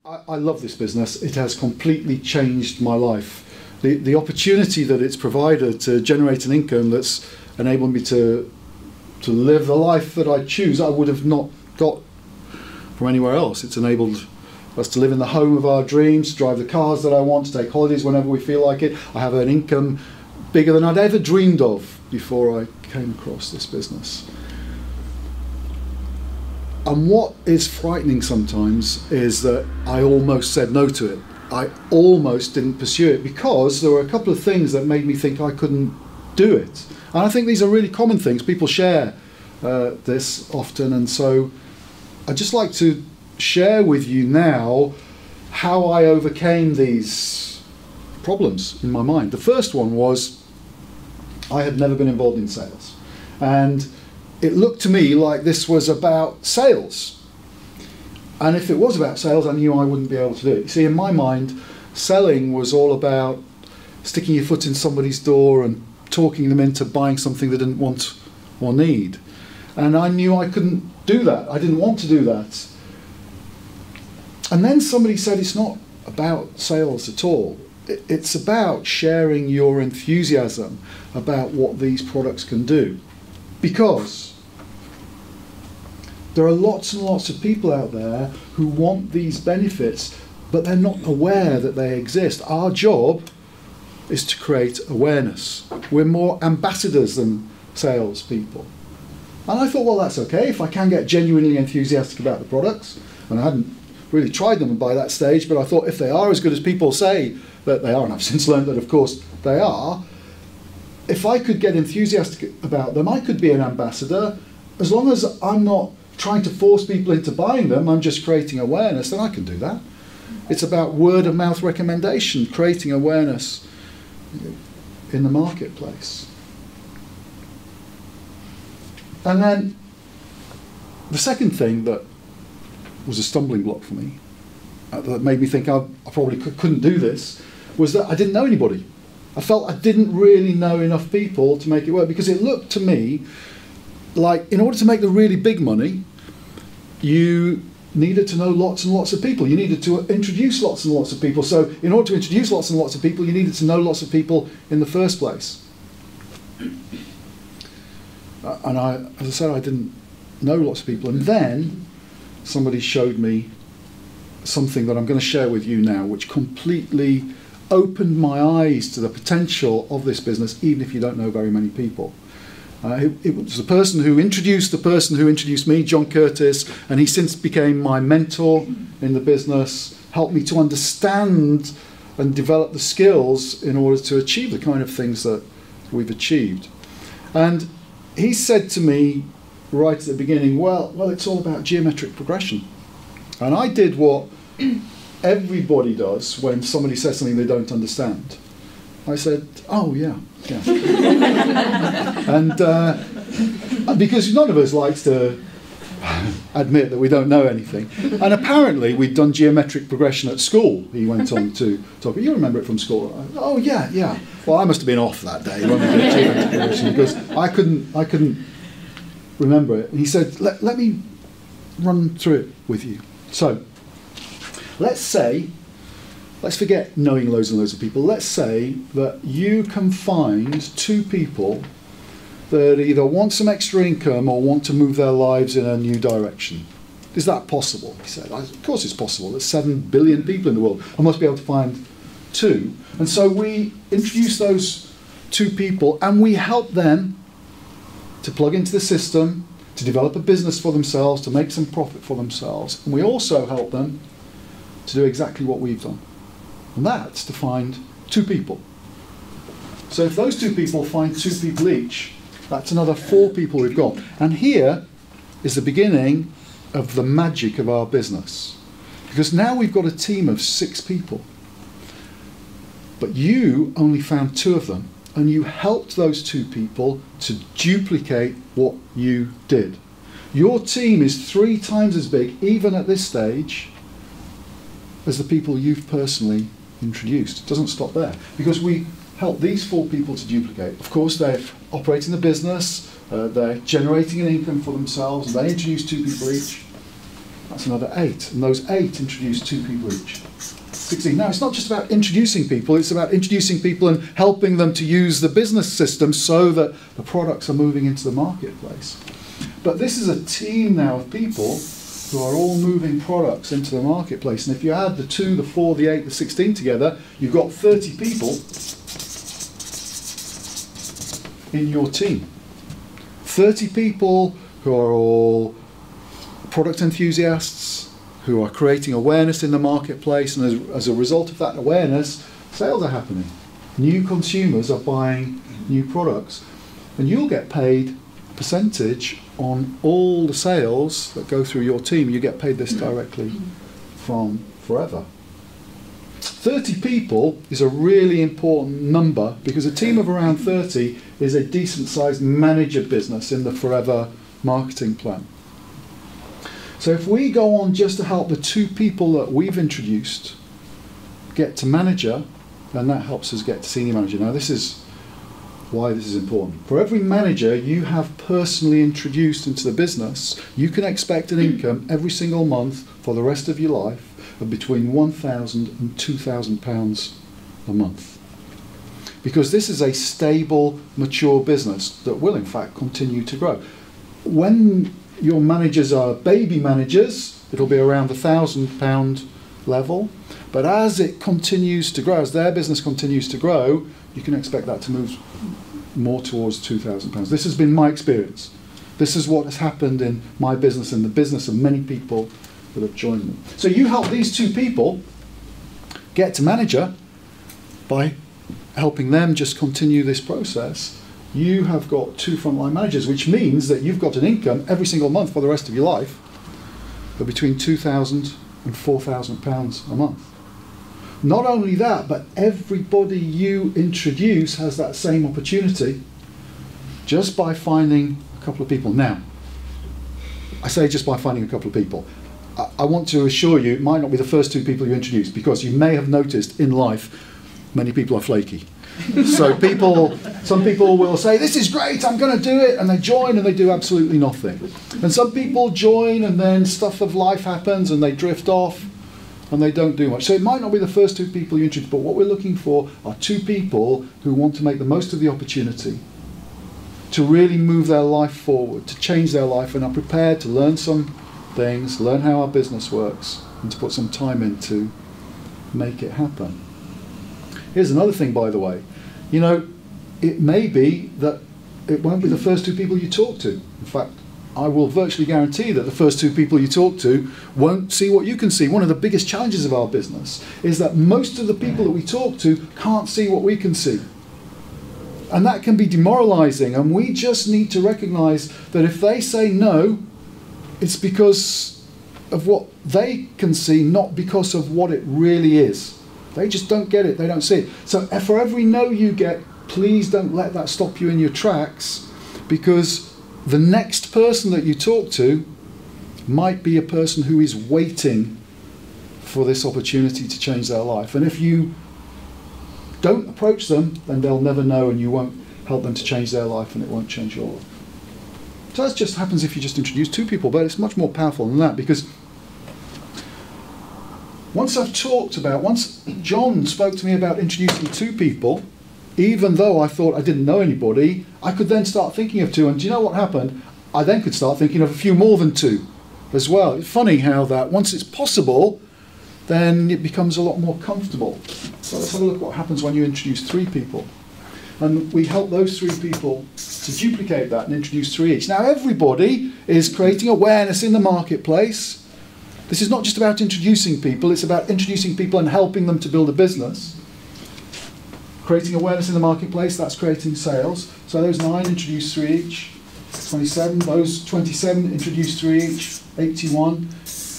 I love this business. It has completely changed my life. The opportunity that it's provided to generate an income that's enabled me to live the life that I choose, I would have not got from anywhere else. It's enabled us to live in the home of our dreams, to drive the cars that I want, to take holidays whenever we feel like it. I have an income bigger than I'd ever dreamed of before I came across this business. And what is frightening sometimes is that I almost said no to it. I almost didn't pursue it because there were a couple of things that made me think I couldn't do it. And I think these are really common things. People share this often, and so I'd just like to share with you now how I overcame these problems in my mind. The first one was I had never been involved in sales, and it looked to me like this was about sales. And if it was about sales, I knew I wouldn't be able to do it. You see, in my mind, selling was all about sticking your foot in somebody's door and talking them into buying something they didn't want or need. And I knew I couldn't do that. I didn't want to do that. And then somebody said it's not about sales at all. It's about sharing your enthusiasm about what these products can do. Because there are lots and lots of people out there who want these benefits, but they're not aware that they exist. Our job is to create awareness. We're more ambassadors than salespeople. And I thought, well, that's okay if I can get genuinely enthusiastic about the products. And I hadn't really tried them by that stage, but I thought if they are as good as people say that they are, and I've since learned that of course they are, if I could get enthusiastic about them, I could be an ambassador. As long as I'm not trying to force people into buying them, I'm just creating awareness, then I can do that. It's about word of mouth recommendation, creating awareness in the marketplace. And then the second thing that was a stumbling block for me, that made me think I probably couldn't do this, was that I didn't know anybody. I felt I didn't really know enough people to make it work, because it looked to me like in order to make the really big money, you needed to know lots and lots of people. You needed to introduce lots and lots of people. So in order to introduce lots and lots of people, you needed to know lots of people in the first place. And as I said, I didn't know lots of people. And then somebody showed me something that I'm going to share with you now, which completely opened my eyes to the potential of this business, even if you don't know very many people. It was the person who introduced me, John Curtis, and he since became my mentor in the business, helped me to understand and develop the skills in order to achieve the kind of things that we've achieved. And he said to me right at the beginning, well, it's all about geometric progression. And I did what everybody does when somebody says something they don't understand. I said, oh, yeah. And because none of us likes to admit that we don't know anything. And apparently we'd done geometric progression at school, he went on to talk. You remember it from school? Oh, yeah. Well, I must have been off that day when we did geometric progression, because I couldn't remember it. And he said, let me run through it with you. So, let's forget knowing loads and loads of people. Let's say that you can find two people that either want some extra income or want to move their lives in a new direction. Is that possible? He said. Of course it's possible. There's 7 billion people in the world. I must be able to find two. And so we introduce those two people and we help them to plug into the system, to develop a business for themselves, to make some profit for themselves. And we also help them to do exactly what we've done. And that's to find two people. So if those two people find two people each, that's another 4 people we've got. And here is the beginning of the magic of our business. Because now we've got a team of 6 people. But you only found 2 of them, and you helped those 2 people to duplicate what you did. Your team is 3 times as big, even at this stage, as the people you've personally introduced. It doesn't stop there, because we help these 4 people to duplicate. Of course, they're operating the business, they're generating an income for themselves, and they introduce 2 people each. That's another 8. And those 8 introduce 2 people each. 16. Now, it's not just about introducing people, it's about introducing people and helping them to use the business system so that the products are moving into the marketplace. But this is a team now of people who are all moving products into the marketplace. And if you add the 2, the 4, the 8, the 16 together, you've got 30 people in your team. 30 people who are all product enthusiasts, who are creating awareness in the marketplace, and as a result of that awareness, sales are happening. New consumers are buying new products, and you'll get paid a percentage on all the sales that go through your team. You get paid this directly from Forever. 30 people is a really important number because a team of around 30 is a decent sized manager business in the Forever marketing plan. So if we go on just to help the 2 people that we've introduced get to manager, then that helps us get to senior manager. Now this is why this is important. For every manager you have personally introduced into the business, you can expect an income every single month for the rest of your life of between £1,000 and £2,000 a month. Because this is a stable, mature business that will in fact continue to grow. When your managers are baby managers, it'll be around the £1,000 level. But as it continues to grow, as their business continues to grow, you can expect that to move more towards £2,000. This has been my experience. This is what has happened in my business and the business of many people that have joined me. So you help these 2 people get to manager by helping them just continue this process. You have got 2 frontline managers, which means that you've got an income every single month for the rest of your life of between £2,000 and £4,000 a month. Not only that, but everybody you introduce has that same opportunity just by finding a couple of people. Now, I say just by finding a couple of people. I want to assure you it might not be the first 2 people you introduce, because you may have noticed in life many people are flaky. So some people will say, this is great, I'm going to do it, and they join and they do absolutely nothing. And some people join and then stuff of life happens and they drift off and they don't do much. So it might not be the first 2 people you introduce, but what we're looking for are 2 people who want to make the most of the opportunity to really move their life forward, to change their life, and are prepared to learn some things, learn how our business works, and to put some time in to make it happen. Here's another thing, by the way. You know, it may be that it won't be the first 2 people you talk to. In fact, I will virtually guarantee that the first 2 people you talk to won't see what you can see. One of the biggest challenges of our business is that most of the people that we talk to can't see what we can see. And that can be demoralizing, and we just need to recognize that if they say no, it's because of what they can see, not because of what it really is. They just don't get it, they don't see it. So for every no you get, please don't let that stop you in your tracks, because the next person that you talk to might be a person who is waiting for this opportunity to change their life. And if you don't approach them, then they'll never know, and you won't help them to change their life, and it won't change your life. So that just happens if you just introduce 2 people, but it's much more powerful than that, because once John spoke to me about introducing 2 people, even though I thought I didn't know anybody, I could then start thinking of 2. And do you know what happened? I then could start thinking of a few more than 2 as well. It's funny how that, once it's possible, then it becomes a lot more comfortable. So let's have a look at what happens when you introduce 3 people. And we help those 3 people to duplicate that and introduce 3 each. Now everybody is creating awareness in the marketplace. This is not just about introducing people, it's about introducing people and helping them to build a business. Creating awareness in the marketplace, that's creating sales. So those 9 introduce 3 each. 27, those 27 introduce 3 each. 81.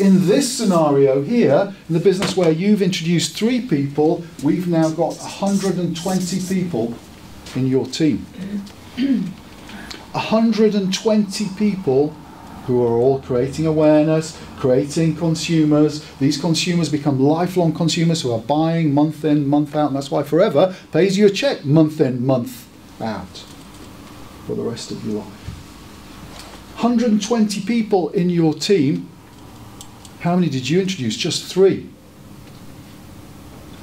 In this scenario here, in the business where you've introduced 3 people, we've now got 120 people in your team. 120 people who are all creating awareness, creating consumers. These consumers become lifelong consumers who are buying month in, month out, and that's why Forever pays you a check month in, month out for the rest of your life. 120 people in your team How many did you introduce? Just 3.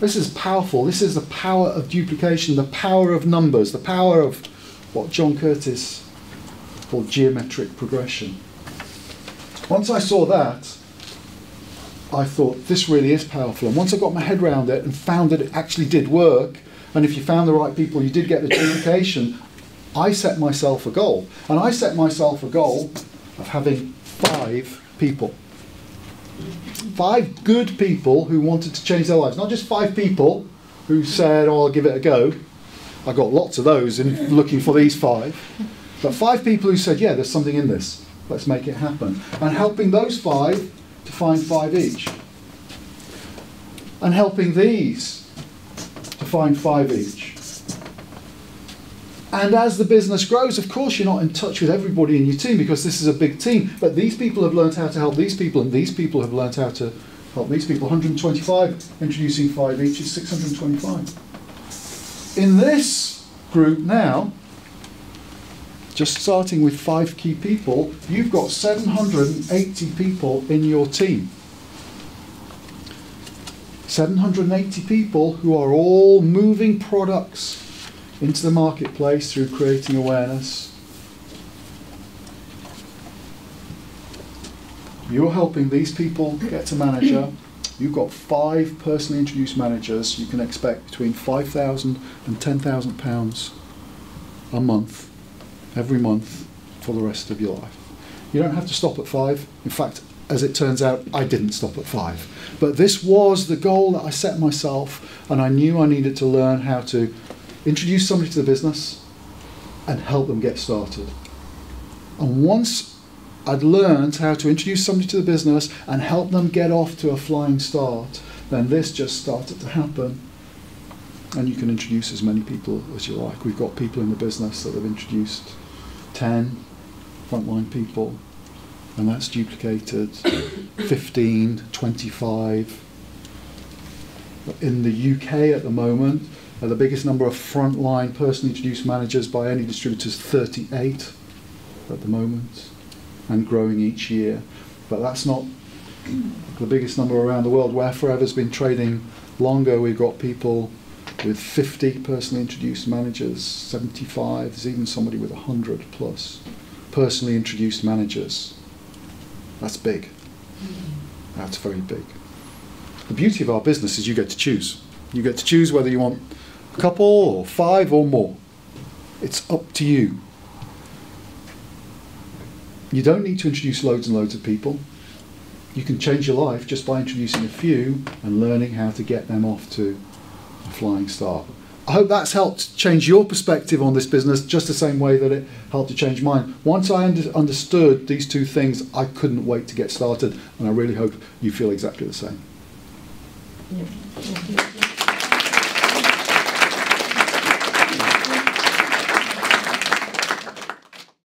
This is powerful. This is the power of duplication, the power of numbers, the power of what John Curtis called geometric progression. Once I saw that, I thought, this really is powerful. And once I got my head around it and found that it actually did work, and if you found the right people, you did get the duplication, I set myself a goal. And I set myself a goal of having 5 people. 5 good people who wanted to change their lives. Not just 5 people who said, oh, I'll give it a go. I got lots of those in looking for these 5. But 5 people who said, yeah, there's something in this. Let's make it happen. And helping those 5 to find 5 each. And helping these to find 5 each. And as the business grows, of course, you're not in touch with everybody in your team because this is a big team. But these people have learned how to help these people, and these people have learned how to help these people. 125, introducing 5 each is 625. In this group now, just starting with 5 key people, you've got 780 people in your team. 780 people who are all moving products into the marketplace through creating awareness. You're helping these people get to manager. You've got 5 personally introduced managers. You can expect between £5,000 and £10,000 a month, every month, for the rest of your life. You don't have to stop at 5. In fact, as it turns out, I didn't stop at 5. But this was the goal that I set myself, and I knew I needed to learn how to introduce somebody to the business and help them get started. And once I'd learned how to introduce somebody to the business and help them get off to a flying start, then this just started to happen. And you can introduce as many people as you like. We've got people in the business that have introduced 10 frontline people, and that's duplicated 15, 25. In the UK at the moment, the biggest number of frontline personally introduced managers by any distributor is 38 at the moment, and growing each year. But that's not the biggest number around the world. Where Forever's been trading longer, we've got people with 50 personally introduced managers, 75, there's even somebody with 100 plus personally introduced managers. That's big. That's very big. The beauty of our business is you get to choose. You get to choose whether you want a couple or 5 or more. It's up to you. You don't need to introduce loads and loads of people. You can change your life just by introducing a few and learning how to get them off to a flying start. I hope that's helped change your perspective on this business just the same way that it helped to change mine. Once I understood these 2 things, I couldn't wait to get started, and I really hope you feel exactly the same. Yeah.